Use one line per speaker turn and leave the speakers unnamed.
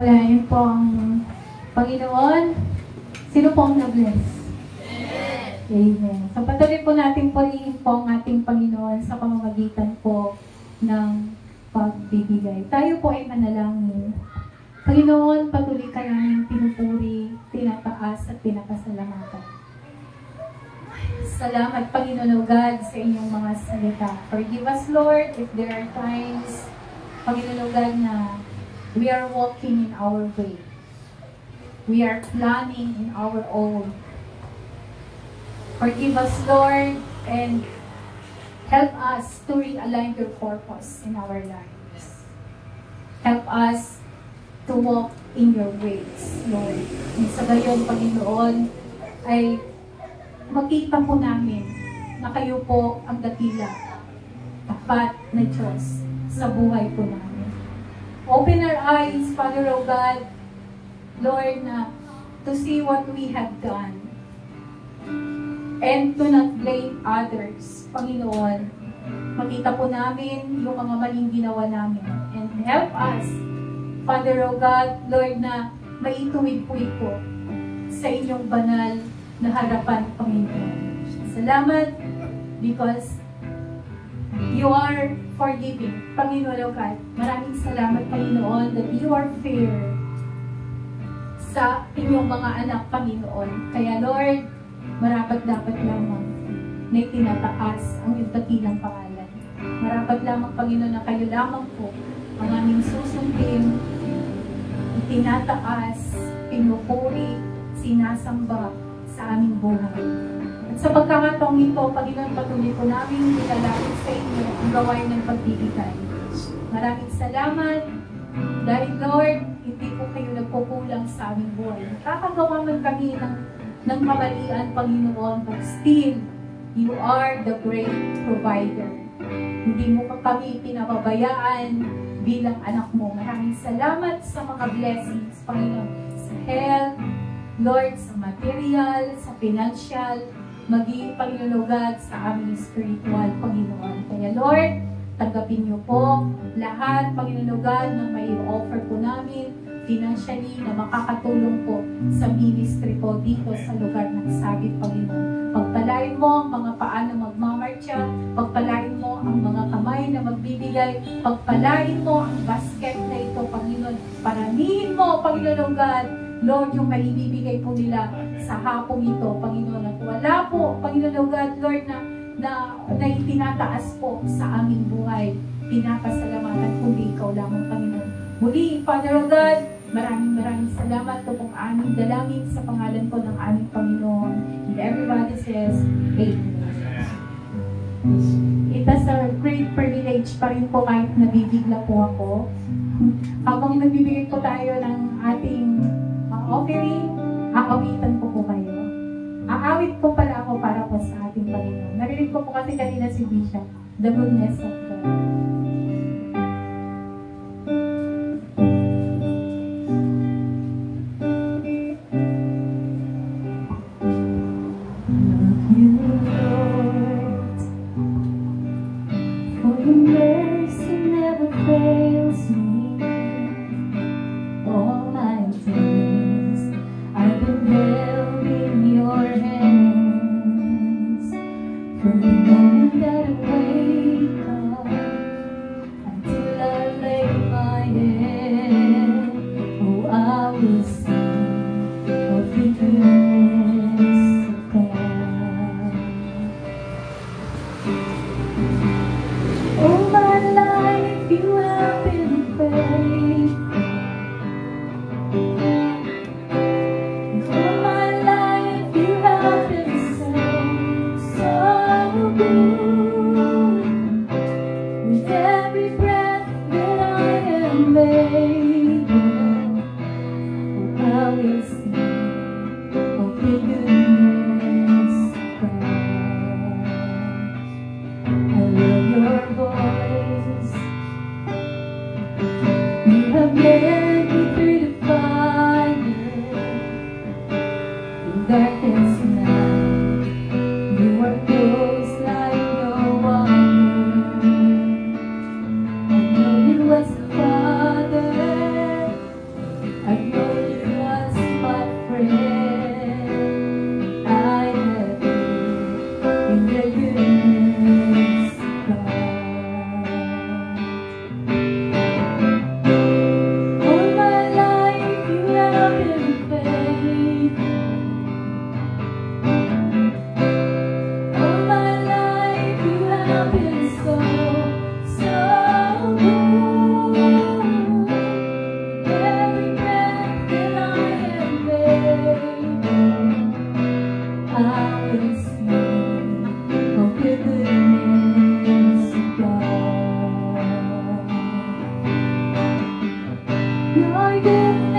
Yun po ang Panginoon. Sino po ang na-bless? Amen. So patuloy po natin purihin po ang ating Panginoon sa pamamagitan po ng pagbibigay. Tayo po ay manalangin. Panginoon, patuloy ka namin pinupuri, tinataas at pinapasalamatan. Salamat, Panginoon o God, sa inyong mga salita. Forgive us, Lord, if there are times, Panginoon o God, na we are walking in our way. We are planning in our own. Forgive us, Lord, and help us to realign your purpose in our lives. Help us to walk in your ways, Lord. And sa gayon, Panginoon, ay makita po namin na kayo po ang dakila, tapat na Diyos sa buhay po namin. Open our eyes, Father, O God, Lord, na to see what we have done and to not blame others. Panginoon, makita po namin yung mga maling ginawa namin and help us, Father, O God, Lord, na maituwid po ito sa inyong banal na harapan, Panginoon. Salamat because you are forgiving, Panginoon o God. Maraming salamat, Panginoon, that you are fair sa inyong mga anak, Panginoon. Kaya, Lord, marapat dapat lamang na itinataas ang iyong dakilang pangalan. Marapat lamang, Panginoon, na kayo lamang po ang aming susundin, itinataas, pinupuri, sinasamba sa aming buhay. At sa pagkakataong ito, Panginoon, patuloy po namin ilalapit sa inyo ang gawain ng pagbibigay. Maraming salamat dahil, Lord, hindi po kayo nagkukulang sa aming buhay. Nakakagawa man kami ng kamalian, Panginoon, but still, you are the great provider. Hindi mo kami pinababayaan bilang anak mo. Maraming salamat sa mga blessings, Panginoon, sa health, Lord, sa material, sa financial, maging Panginoon sa aming spiritual, Panginoon. Kaya Lord, tanggapin niyo po lahat, Panginoon na may offer po namin financially na makakatulong po sa ministry po dito sa lugar ng Sabit, Panginoon. Pagpalain mo ang mga paa na magmamarcha, pagpalain mo ang mga kamay na magbibigay, pagpalain mo ang basket na ito, Panginoon. Paramihin mo, Panginoon God, Lord, yung maibibigay po nila sa hapong ito, Panginoon. At wala po, Panginoon God, Lord, na itinataas po sa aming buhay. Pinapasalamatan kundi ikaw lamang, Panginoon. Muli, Father God, maraming salamat po pong aming dalangin sa pangalan po ng aming Panginoon. And everybody says, Amen. It is a great privilege pa rin po kahit nabibigla po ako. Habang nagbibigay po tayo ng ating offering, aawitan po kayo. Aawit po pala ako para po sa ating Panginoon. Narinig ko po kasi kanina si Bishop, the goodness of God. I've known you as my friend. I have lived in the goodness of God. All my life you have been faithful. All my life you have been so good. Every breath that I am able, I will sing of the goodness of God. Your goodness